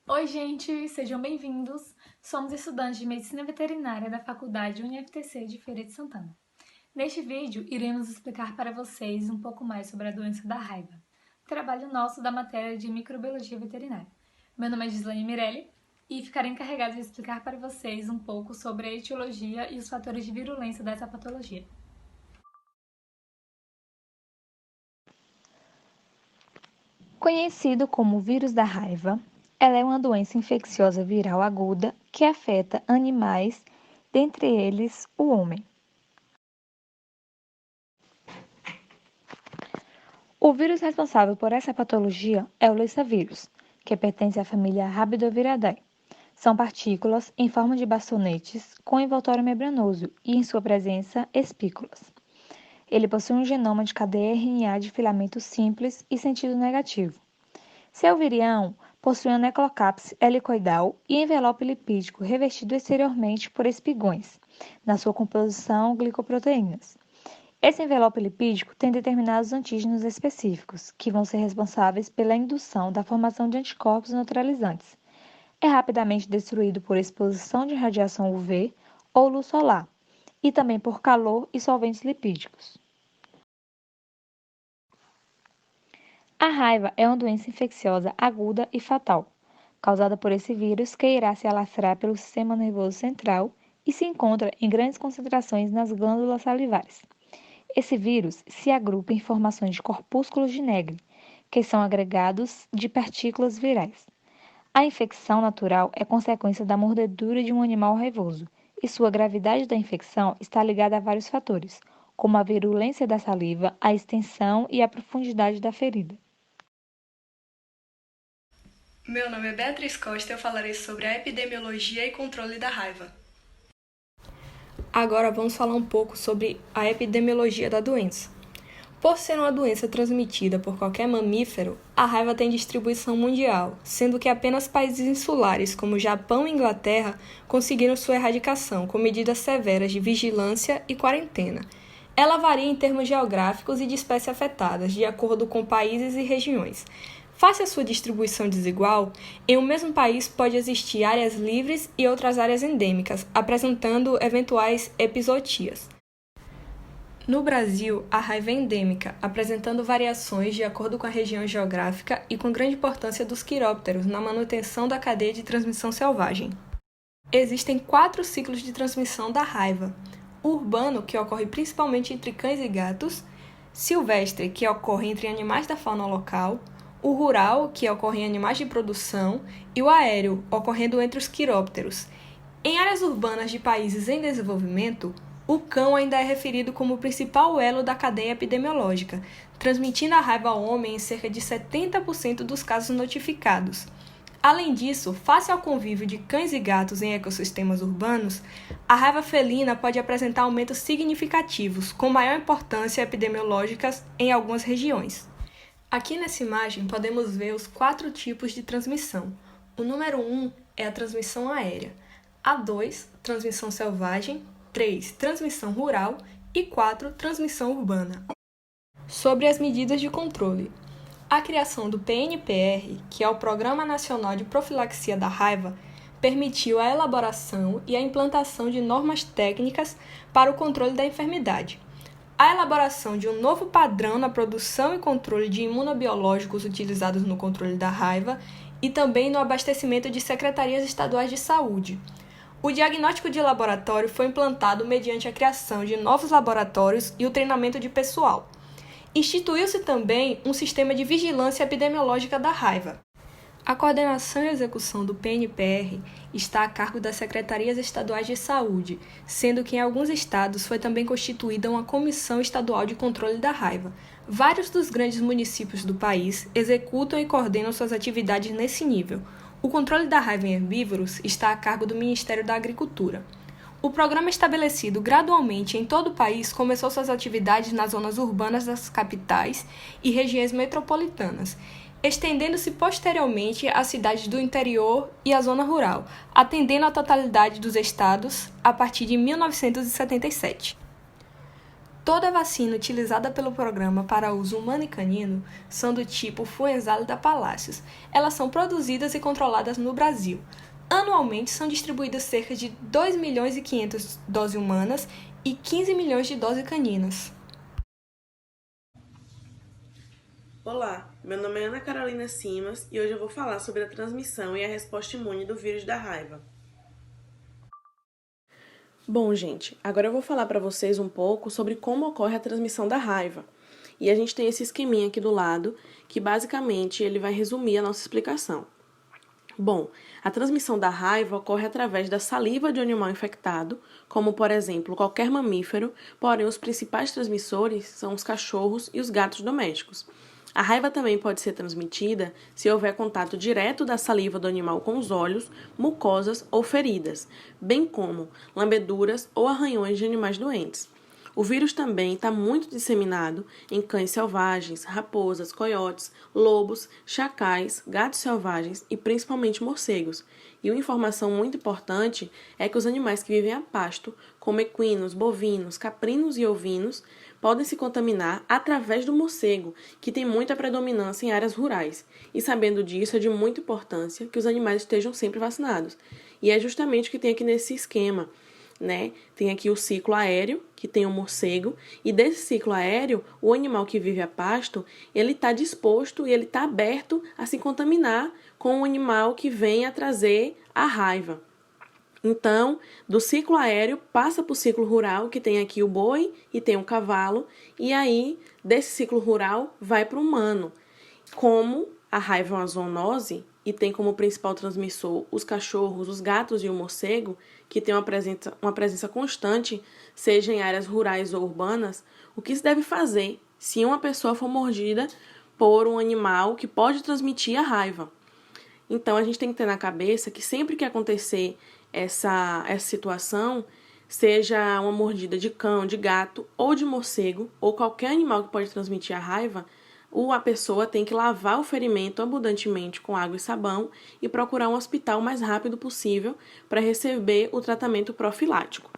Oi, gente! Sejam bem-vindos! Somos estudantes de Medicina Veterinária da Faculdade UniFTC de Feira de Santana. Neste vídeo, iremos explicar para vocês um pouco mais sobre a doença da raiva, trabalho nosso da matéria de Microbiologia Veterinária. Meu nome é Gislaine Mirelli e ficarei encarregada de explicar para vocês um pouco sobre a etiologia e os fatores de virulência dessa patologia. Conhecido como vírus da raiva, ela é uma doença infecciosa viral aguda que afeta animais, dentre eles o homem. O vírus responsável por essa patologia é o Lassa vírus, que pertence à família Rhabdoviridae. São partículas em forma de bastonetes com envoltório membranoso e, em sua presença, espículas. Ele possui um genoma de cadeia RNA de filamento simples e sentido negativo. Seu virião possui uma necrocápside helicoidal e envelope lipídico revestido exteriormente por espigões, na sua composição glicoproteínas. Esse envelope lipídico tem determinados antígenos específicos, que vão ser responsáveis pela indução da formação de anticorpos neutralizantes. É rapidamente destruído por exposição de radiação UV ou luz solar, e também por calor e solventes lipídicos. A raiva é uma doença infecciosa aguda e fatal, causada por esse vírus que irá se alastrar pelo sistema nervoso central e se encontra em grandes concentrações nas glândulas salivares. Esse vírus se agrupa em formações de corpúsculos de Negri, que são agregados de partículas virais. A infecção natural é consequência da mordedura de um animal raivoso, e sua gravidade da infecção está ligada a vários fatores, como a virulência da saliva, a extensão e a profundidade da ferida. Meu nome é Beatriz Costa e eu falarei sobre a epidemiologia e controle da raiva. Agora vamos falar um pouco sobre a epidemiologia da doença. Por ser uma doença transmitida por qualquer mamífero, a raiva tem distribuição mundial, sendo que apenas países insulares como Japão e Inglaterra conseguiram sua erradicação com medidas severas de vigilância e quarentena. Ela varia em termos geográficos e de espécies afetadas, de acordo com países e regiões. Face à sua distribuição desigual, em um mesmo país pode existir áreas livres e outras áreas endêmicas, apresentando eventuais epizootias. No Brasil, a raiva é endêmica, apresentando variações de acordo com a região geográfica e com grande importância dos quirópteros na manutenção da cadeia de transmissão selvagem. Existem 4 ciclos de transmissão da raiva: o urbano, que ocorre principalmente entre cães e gatos; silvestre, que ocorre entre animais da fauna local; o rural, que ocorre em animais de produção; e o aéreo, ocorrendo entre os quirópteros. Em áreas urbanas de países em desenvolvimento, o cão ainda é referido como o principal elo da cadeia epidemiológica, transmitindo a raiva ao homem em cerca de 70% dos casos notificados. Além disso, face ao convívio de cães e gatos em ecossistemas urbanos, a raiva felina pode apresentar aumentos significativos, com maior importância epidemiológica em algumas regiões. Aqui nessa imagem podemos ver os 4 tipos de transmissão. O número 1 é a transmissão aérea, a 2, transmissão selvagem, 3, transmissão rural e 4, transmissão urbana. Sobre as medidas de controle. A criação do PNPR, que é o Programa Nacional de Profilaxia da Raiva, permitiu a elaboração e a implantação de normas técnicas para o controle da enfermidade. A elaboração de um novo padrão na produção e controle de imunobiológicos utilizados no controle da raiva e também no abastecimento de secretarias estaduais de saúde. O diagnóstico de laboratório foi implantado mediante a criação de novos laboratórios e o treinamento de pessoal. Instituiu-se também um sistema de vigilância epidemiológica da raiva. A coordenação e execução do PNPR está a cargo das Secretarias Estaduais de Saúde, sendo que em alguns estados foi também constituída uma Comissão Estadual de Controle da Raiva. Vários dos grandes municípios do país executam e coordenam suas atividades nesse nível. O controle da raiva em herbívoros está a cargo do Ministério da Agricultura. O programa estabelecido gradualmente em todo o país começou suas atividades nas zonas urbanas das capitais e regiões metropolitanas, estendendo-se posteriormente às cidades do interior e à zona rural, atendendo a totalidade dos estados a partir de 1977. Toda vacina utilizada pelo programa para uso humano e canino são do tipo Fuenzale da Palácios. Elas são produzidas e controladas no Brasil. Anualmente são distribuídas cerca de 2.500.000 doses humanas e 15 milhões de doses caninas. Olá, meu nome é Ana Carolina Simas e hoje eu vou falar sobre a transmissão e a resposta imune do vírus da raiva. Bom, gente, agora eu vou falar para vocês um pouco sobre como ocorre a transmissão da raiva. E a gente tem esse esqueminha aqui do lado, que basicamente ele vai resumir a nossa explicação. Bom, a transmissão da raiva ocorre através da saliva de um animal infectado, como, por exemplo, qualquer mamífero, porém os principais transmissores são os cachorros e os gatos domésticos. A raiva também pode ser transmitida se houver contato direto da saliva do animal com os olhos, mucosas ou feridas, bem como lambeduras ou arranhões de animais doentes. O vírus também está muito disseminado em cães selvagens, raposas, coiotes, lobos, chacais, gatos selvagens e principalmente morcegos. E uma informação muito importante é que os animais que vivem a pasto, como equinos, bovinos, caprinos e ovinos, podem se contaminar através do morcego, que tem muita predominância em áreas rurais. E sabendo disso, é de muita importância que os animais estejam sempre vacinados. E é justamente o que tem aqui nesse esquema, né? Tem aqui o ciclo aéreo, que tem o morcego, e desse ciclo aéreo, o animal que vive a pasto, ele está disposto e ele está aberto a se contaminar com o animal que vem a trazer a raiva. Então, do ciclo aéreo, passa para o ciclo rural, que tem aqui o boi e tem o cavalo, e aí, desse ciclo rural, vai para o humano. Como a raiva é uma zoonose e tem como principal transmissor os cachorros, os gatos e o morcego, que tem uma presença constante, seja em áreas rurais ou urbanas, o que se deve fazer se uma pessoa for mordida por um animal que pode transmitir a raiva? Então, a gente tem que ter na cabeça que sempre que acontecer essa situação, seja uma mordida de cão, de gato ou de morcego, ou qualquer animal que pode transmitir a raiva, a pessoa tem que lavar o ferimento abundantemente com água e sabão e procurar um hospital o mais rápido possível para receber o tratamento profilático.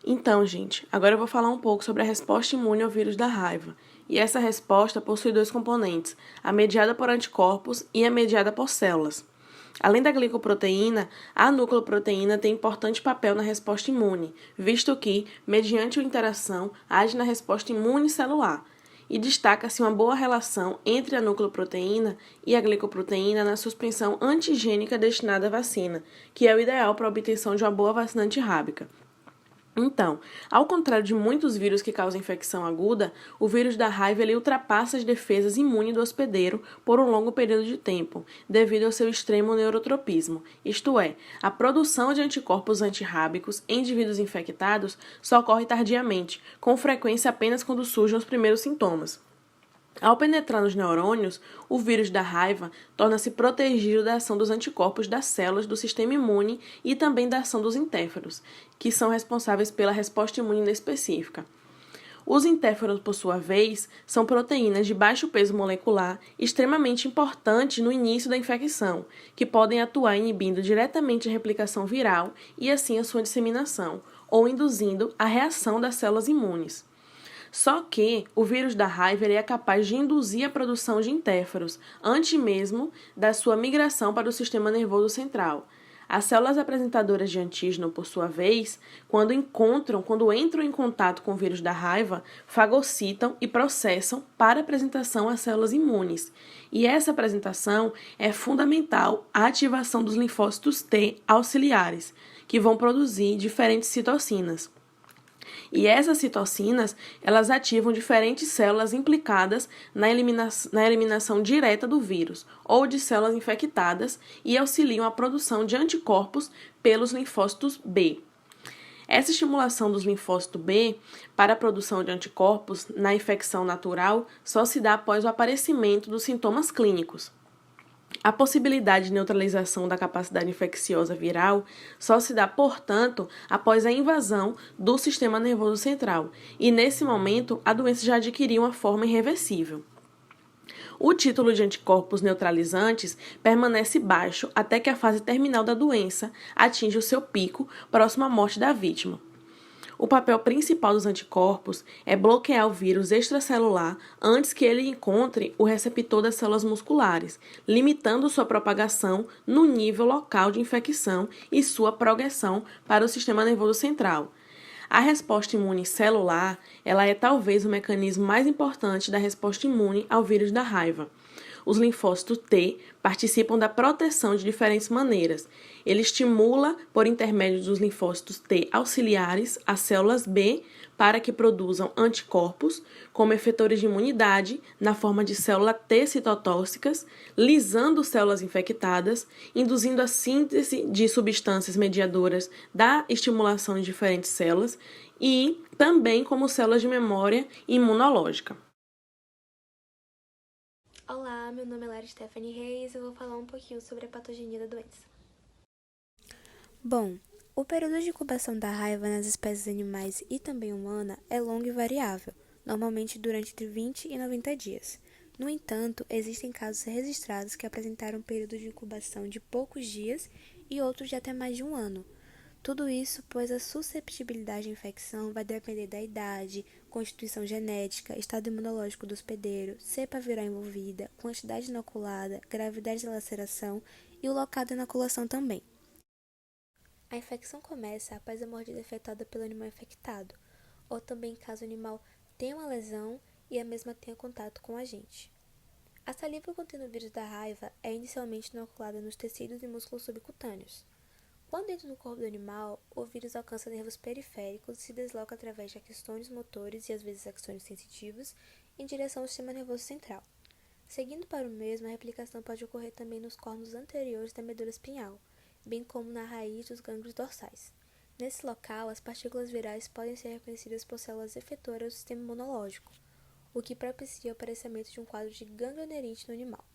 Então, gente, agora eu vou falar um pouco sobre a resposta imune ao vírus da raiva. E essa resposta possui dois componentes, a mediada por anticorpos e a mediada por células. Além da glicoproteína, a nucleoproteína tem importante papel na resposta imune, visto que, mediante a interação, age na resposta imune celular. E destaca-se uma boa relação entre a nucleoproteína e a glicoproteína na suspensão antigênica destinada à vacina, que é o ideal para a obtenção de uma boa vacina antirrábica. Então, ao contrário de muitos vírus que causam infecção aguda, o vírus da raiva ele ultrapassa as defesas imunes do hospedeiro por um longo período de tempo, devido ao seu extremo neurotropismo, isto é, a produção de anticorpos antirrábicos em indivíduos infectados só ocorre tardiamente, com frequência apenas quando surgem os primeiros sintomas. Ao penetrar nos neurônios, o vírus da raiva torna-se protegido da ação dos anticorpos das células do sistema imune e também da ação dos interferons, que são responsáveis pela resposta imune específica. Os interferons, por sua vez, são proteínas de baixo peso molecular extremamente importantes no início da infecção, que podem atuar inibindo diretamente a replicação viral e assim a sua disseminação, ou induzindo a reação das células imunes. Só que o vírus da raiva é capaz de induzir a produção de interferons antes mesmo da sua migração para o sistema nervoso central. As células apresentadoras de antígeno, por sua vez, quando entram em contato com o vírus da raiva, fagocitam e processam para apresentação às células imunes. E essa apresentação é fundamental à ativação dos linfócitos T auxiliares, que vão produzir diferentes citocinas. E essas citocinas, elas ativam diferentes células implicadas na eliminação direta do vírus ou de células infectadas e auxiliam a produção de anticorpos pelos linfócitos B. Essa estimulação dos linfócitos B para a produção de anticorpos na infecção natural só se dá após o aparecimento dos sintomas clínicos. A possibilidade de neutralização da capacidade infecciosa viral só se dá, portanto, após a invasão do sistema nervoso central, e nesse momento a doença já adquiriu uma forma irreversível. O título de anticorpos neutralizantes permanece baixo até que a fase terminal da doença atinja o seu pico, próximo à morte da vítima. O papel principal dos anticorpos é bloquear o vírus extracelular antes que ele encontre o receptor das células musculares, limitando sua propagação no nível local de infecção e sua progressão para o sistema nervoso central. A resposta imune celular, ela é talvez o mecanismo mais importante da resposta imune ao vírus da raiva. Os linfócitos T participam da proteção de diferentes maneiras. Ele estimula, por intermédio dos linfócitos T auxiliares, as células B para que produzam anticorpos, como efetores de imunidade, na forma de células T citotóxicas, lisando células infectadas, induzindo a síntese de substâncias mediadoras da estimulação de diferentes células e também como células de memória imunológica. Olá, meu nome é Lara Stephanie Reis e eu vou falar um pouquinho sobre a patogenia da doença. Bom, o período de incubação da raiva nas espécies animais e também humana é longo e variável, normalmente durante entre 20 e 90 dias. No entanto, existem casos registrados que apresentaram um período de incubação de poucos dias e outros de até mais de um ano. Tudo isso pois a susceptibilidade à infecção vai depender da idade, constituição genética, estado imunológico do hospedeiro, cepa viral envolvida, quantidade inoculada, gravidade da laceração e o local da inoculação também. A infecção começa após a mordida efetuada pelo animal infectado, ou também caso o animal tenha uma lesão e a mesma tenha contato com o agente. A saliva contendo o vírus da raiva é inicialmente inoculada nos tecidos e músculos subcutâneos. Quando dentro do corpo do animal, o vírus alcança nervos periféricos e se desloca através de axônios motores e às vezes axônios sensitivos em direção ao sistema nervoso central. Seguindo para o mesmo, a replicação pode ocorrer também nos cornos anteriores da medula espinhal, bem como na raiz dos gânglios dorsais. Nesse local, as partículas virais podem ser reconhecidas por células efetoras do sistema imunológico, o que propicia o aparecimento de um quadro de ganglionerite no animal.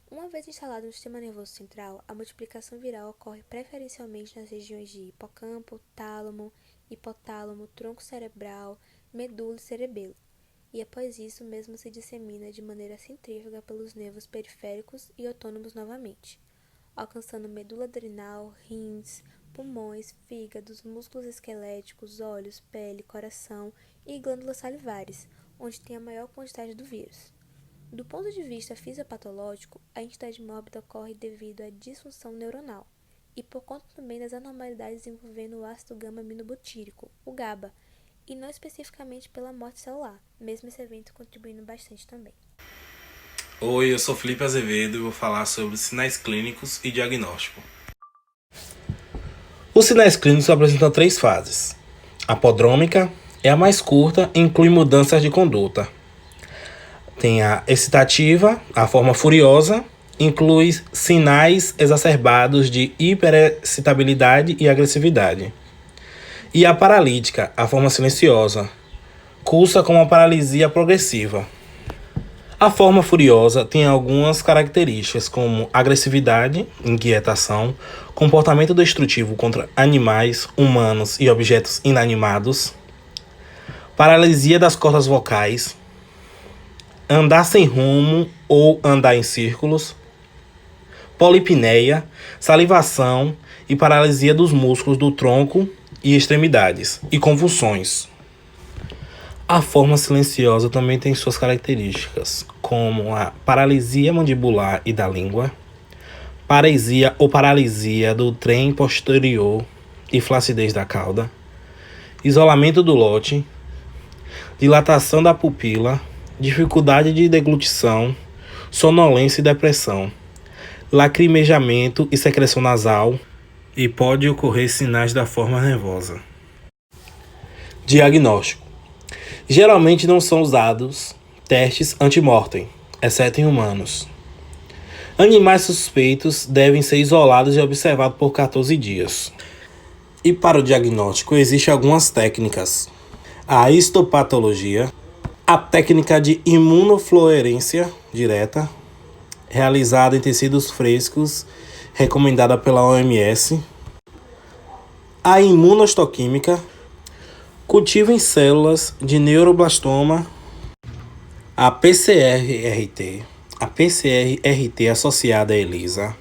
Uma vez instalado no sistema nervoso central, a multiplicação viral ocorre preferencialmente nas regiões de hipocampo, tálamo, hipotálamo, tronco cerebral, medula e cerebelo, e após isso mesmo se dissemina de maneira centrífuga pelos nervos periféricos e autônomos novamente, alcançando medula adrenal, rins, pulmões, fígados, músculos esqueléticos, olhos, pele, coração e glândulas salivares, onde tem a maior quantidade do vírus. Do ponto de vista fisiopatológico, a entidade mórbida ocorre devido à disfunção neuronal e por conta também das anormalidades envolvendo o ácido gama-aminobutírico, o GABA, e não especificamente pela morte celular, mesmo esse evento contribuindo bastante também. Oi, eu sou Felipe Azevedo e vou falar sobre sinais clínicos e diagnóstico. Os sinais clínicos apresentam 3 fases. A prodrômica é a mais curta e inclui mudanças de conduta. Tem a excitativa, a forma furiosa, inclui sinais exacerbados de hiperexcitabilidade e agressividade. E a paralítica, a forma silenciosa, cursa com uma paralisia progressiva. A forma furiosa tem algumas características como agressividade, inquietação, comportamento destrutivo contra animais, humanos e objetos inanimados, paralisia das cordas vocais, andar sem rumo ou andar em círculos, polipneia, salivação e paralisia dos músculos do tronco e extremidades, e convulsões. A forma silenciosa também tem suas características, como a paralisia mandibular e da língua, paresia ou paralisia do trem posterior e flacidez da cauda, isolamento do lote, dilatação da pupila, dificuldade de deglutição, sonolência e depressão, lacrimejamento e secreção nasal, e pode ocorrer sinais da forma nervosa. Diagnóstico. Geralmente não são usados testes antemortem, exceto em humanos. Animais suspeitos devem ser isolados e observados por 14 dias. E para o diagnóstico existem algumas técnicas. A histopatologia, a técnica de imunofluorescência direta, realizada em tecidos frescos, recomendada pela OMS. A imunohistoquímica, cultivo em células de neuroblastoma. A PCR-RT, a PCR-RT associada à ELISA,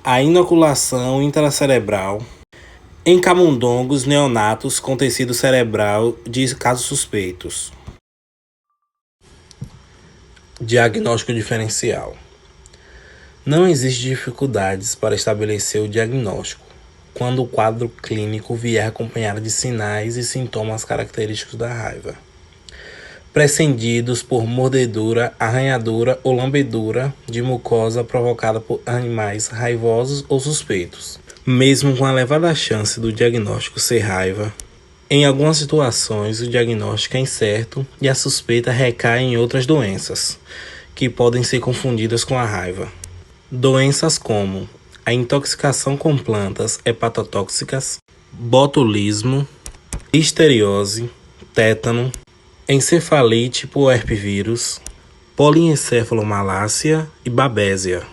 a inoculação intracerebral em camundongos neonatos com tecido cerebral de casos suspeitos. Diagnóstico diferencial. Não existe dificuldades para estabelecer o diagnóstico quando o quadro clínico vier acompanhado de sinais e sintomas característicos da raiva, precedidos por mordedura, arranhadura ou lambedura de mucosa provocada por animais raivosos ou suspeitos. Mesmo com a elevada chance do diagnóstico ser raiva, em algumas situações o diagnóstico é incerto e a suspeita recai em outras doenças, que podem ser confundidas com a raiva. Doenças como a intoxicação com plantas hepatotóxicas, botulismo, listeriose, tétano, encefalite por herpevírus, polinencefalomalácia e babésia.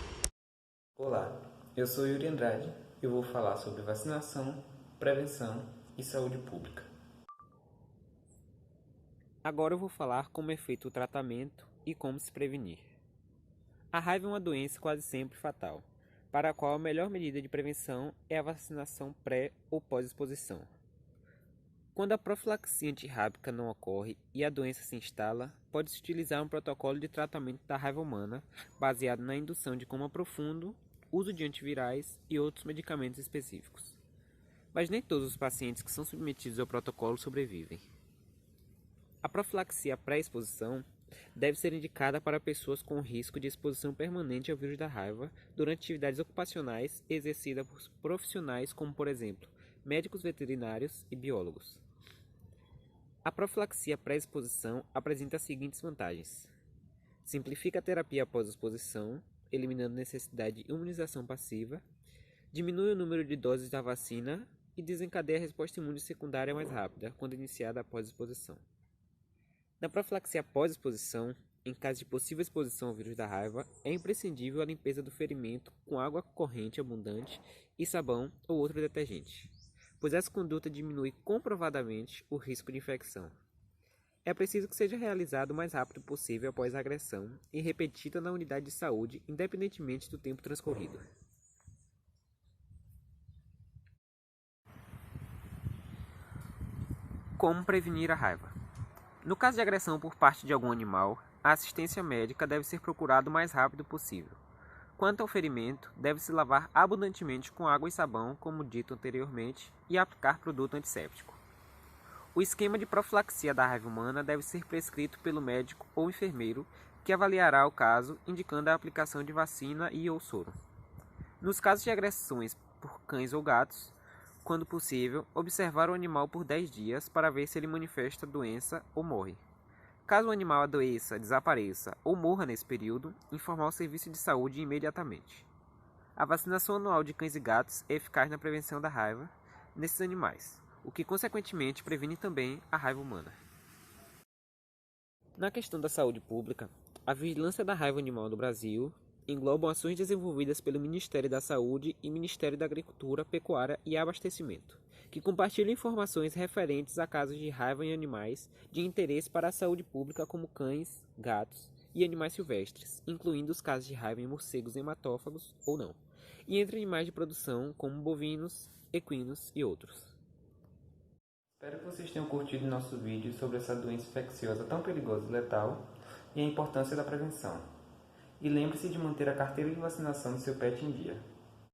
Olá, eu sou Yuri Andrade e vou falar sobre vacinação, prevenção e saúde pública. Agora eu vou falar como é feito o tratamento e como se prevenir. A raiva é uma doença quase sempre fatal, para a qual a melhor medida de prevenção é a vacinação pré ou pós-exposição. Quando a profilaxia antirrábica não ocorre e a doença se instala, pode-se utilizar um protocolo de tratamento da raiva humana baseado na indução de coma profundo, uso de antivirais e outros medicamentos específicos. Mas nem todos os pacientes que são submetidos ao protocolo sobrevivem. A profilaxia pré-exposição deve ser indicada para pessoas com risco de exposição permanente ao vírus da raiva durante atividades ocupacionais exercidas por profissionais como, por exemplo, médicos veterinários e biólogos. A profilaxia pré-exposição apresenta as seguintes vantagens. Simplifica a terapia após exposição, eliminando a necessidade de imunização passiva, diminui o número de doses da vacina e desencadeia a resposta imune secundária mais rápida quando iniciada após exposição. Na profilaxia pós-exposição, em caso de possível exposição ao vírus da raiva, é imprescindível a limpeza do ferimento com água corrente abundante e sabão ou outro detergente, pois essa conduta diminui comprovadamente o risco de infecção. É preciso que seja realizado o mais rápido possível após a agressão e repetida na unidade de saúde, independentemente do tempo transcorrido. Como prevenir a raiva? No caso de agressão por parte de algum animal, a assistência médica deve ser procurada o mais rápido possível. Quanto ao ferimento, deve-se lavar abundantemente com água e sabão, como dito anteriormente, e aplicar produto antisséptico. O esquema de profilaxia da raiva humana deve ser prescrito pelo médico ou enfermeiro, que avaliará o caso, indicando a aplicação de vacina e ou soro. Nos casos de agressões por cães ou gatos, quando possível, observar o animal por 10 dias para ver se ele manifesta doença ou morre. Caso o animal adoeça, desapareça ou morra nesse período, informar o serviço de saúde imediatamente. A vacinação anual de cães e gatos é eficaz na prevenção da raiva nesses animais, o que consequentemente previne também a raiva humana. Na questão da saúde pública, a vigilância da raiva animal no Brasil englobam ações desenvolvidas pelo Ministério da Saúde e Ministério da Agricultura, Pecuária e Abastecimento, que compartilham informações referentes a casos de raiva em animais de interesse para a saúde pública como cães, gatos e animais silvestres, incluindo os casos de raiva em morcegos hematófagos ou não, e entre animais de produção como bovinos, equinos e outros. Espero que vocês tenham curtido nosso vídeo sobre essa doença infecciosa tão perigosa e letal e a importância da prevenção. E lembre-se de manter a carteira de vacinação do seu pet em dia.